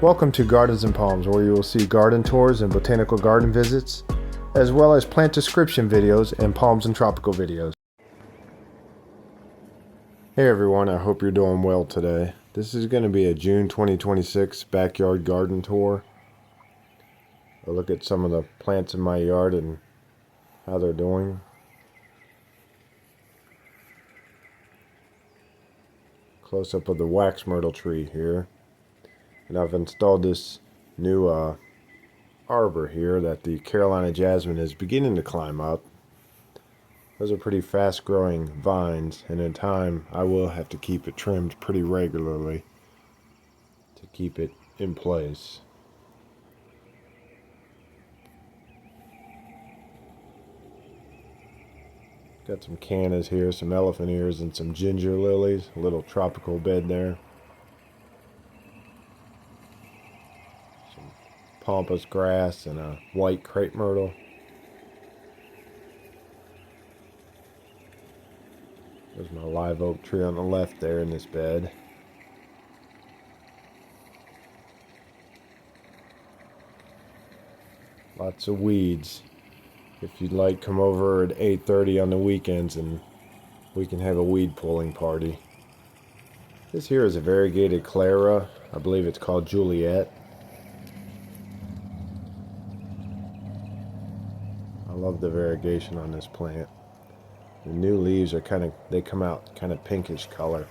Welcome to Gardens and Palms, where you will see garden tours and botanical garden visits, as well as plant description videos and palms and tropical videos. Hey everyone, I hope you're doing well today. This is going to be a June 2026 backyard garden tour. A look at some of the plants in my yard and how they're doing. Close up of the wax myrtle tree here. And I've installed this new arbor here that the Carolina jasmine is beginning to climb up. Those are pretty fast growing vines, and in time I will have to keep it trimmed pretty regularly to keep it in place. Got some cannas here, some elephant ears, and some ginger lilies. A little tropical bed there. Some pampas grass and a white crepe myrtle. There's my live oak tree on the left there in this bed. Lots of weeds. If you'd like, come over at 8:30 on the weekends and we can have a weed pulling party. This here is a variegated Clara. I believe it's called Juliet. I love the variegation on this plant. The new leaves are they come out kind of pinkish color.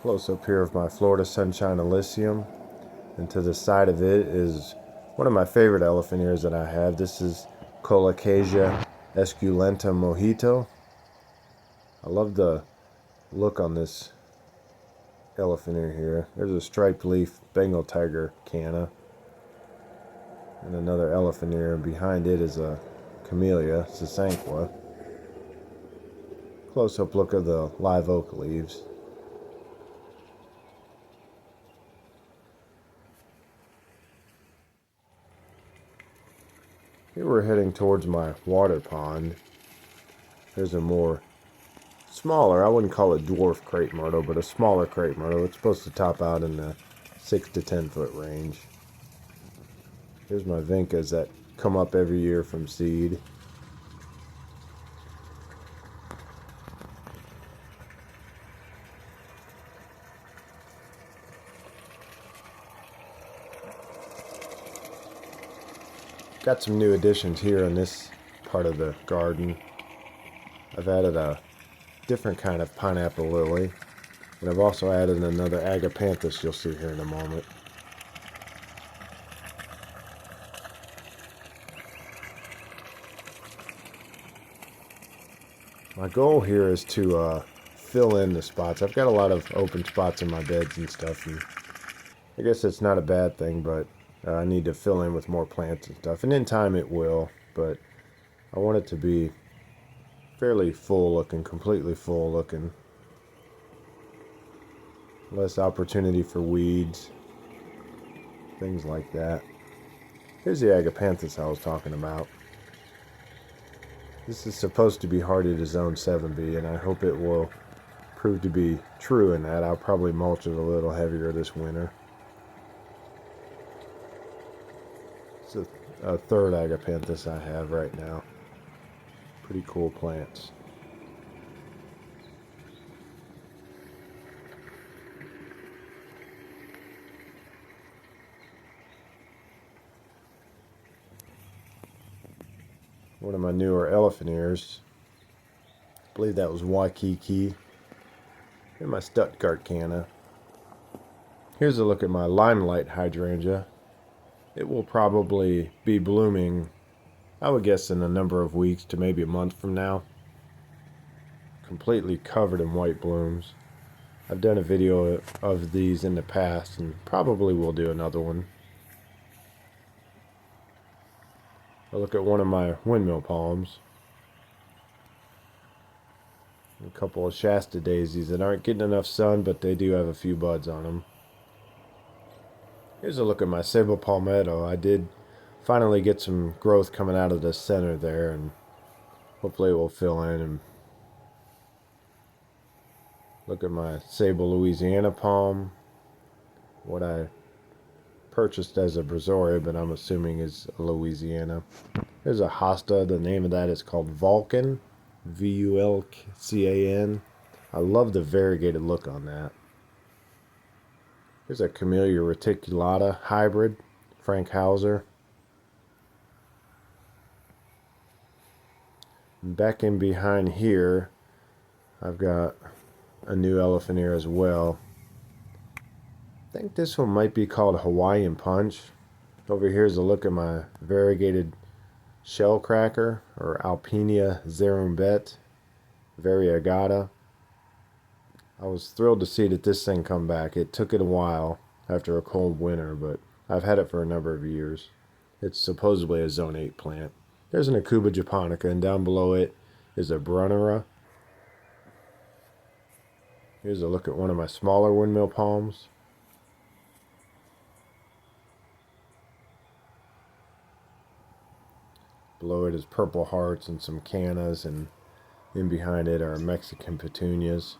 Close up here of my Florida Sunshine Elysium, and to the side of it is one of my favorite elephant ears that I have. This is Colocasia esculenta mojito. I love the look on this elephant ear here. There's a striped leaf Bengal tiger canna and another elephant ear, and behind it is a Camellia sasanqua. Close up look of the live oak leaves. Here we're heading towards my water pond. There's a more smaller, I wouldn't call it dwarf crepe myrtle, but a smaller crepe myrtle. It's supposed to top out in the 6 to 10 foot range. Here's my vincas that come up every year from seed. Got some new additions here in this part of the garden. I've added a different kind of pineapple lily, and I've also added another agapanthus you'll see here in a moment. My goal here is to fill in the spots. I've got a lot of open spots in my beds and stuff, and I guess it's not a bad thing, but I need to fill in with more plants and stuff, and in time it will, but I want it to be fairly full looking, completely full looking. Less opportunity for weeds, things like that. Here's the agapanthus I was talking about. This is supposed to be hardy to zone 7B, and I hope it will prove to be true in that. I'll probably mulch it a little heavier this winter. It's a third agapanthus I have right now. Pretty cool plants. One of my newer elephant ears. I believe that was Waikiki. And my Stuttgart canna. Here's a look at my limelight hydrangea. It will probably be blooming, I would guess, in a number of weeks to maybe a month from now. Completely covered in white blooms. I've done a video of these in the past and probably will do another one. A look at one of my windmill palms. A couple of Shasta daisies that aren't getting enough sun, but they do have a few buds on them. Here's a look at my sable palmetto. I did finally get some growth coming out of the center there, and hopefully it will fill in. And look at my sable Louisiana palm. What I purchased as a Brazoria, but I'm assuming is a Louisiana. There's a hosta. The name of that is called Vulcan. Vulcan. I love the variegated look on that. Here's a Camellia reticulata hybrid, Frank Hauser. And back in behind here, I've got a new elephant ear as well. I think this one might be called Hawaiian Punch. Over here is a look at my variegated shell cracker, or Alpinia zerumbet variegata. I was thrilled to see that this thing come back. It took it a while after a cold winter, but I've had it for a number of years. It's supposedly a Zone 8 plant. There's an Akuba japonica, and down below it is a Brunnera. Here's a look at one of my smaller windmill palms. Below it is purple hearts and some cannas, and in behind it are Mexican petunias.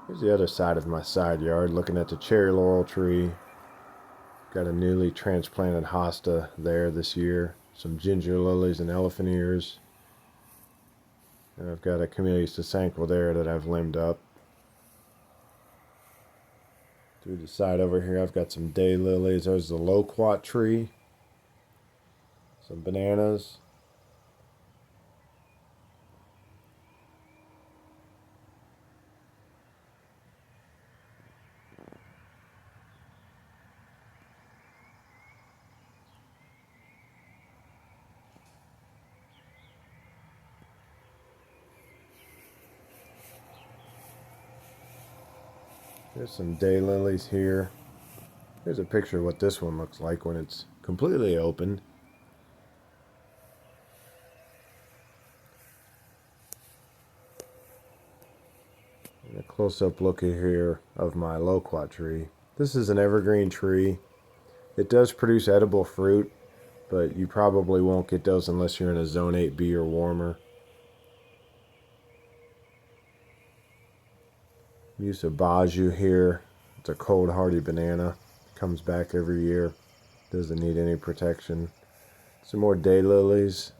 Here's the other side of my side yard, looking at the cherry laurel tree. Got a newly transplanted hosta there this year. Some ginger lilies and elephant ears. And I've got a Camellia sasanqua there that I've limbed up. Through the side over here, I've got some daylilies. There's the loquat tree. Some bananas. There's some daylilies here. Here's a picture of what this one looks like when it's completely open. And a close-up look here of my loquat tree. This is an evergreen tree. It does produce edible fruit, but you probably won't get those unless you're in a Zone 8B or warmer. Use a Baju here. It's a cold hardy banana. Comes back every year. Doesn't need any protection. Some more daylilies.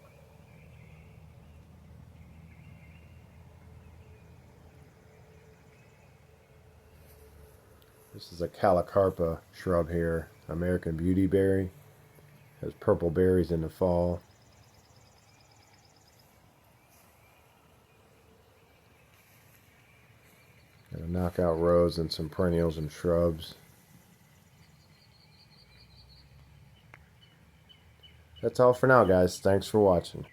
This is a Calicarpa shrub here. American beautyberry. Has purple berries in the fall. Got a knockout rose and some perennials and shrubs. That's all for now, guys. Thanks for watching.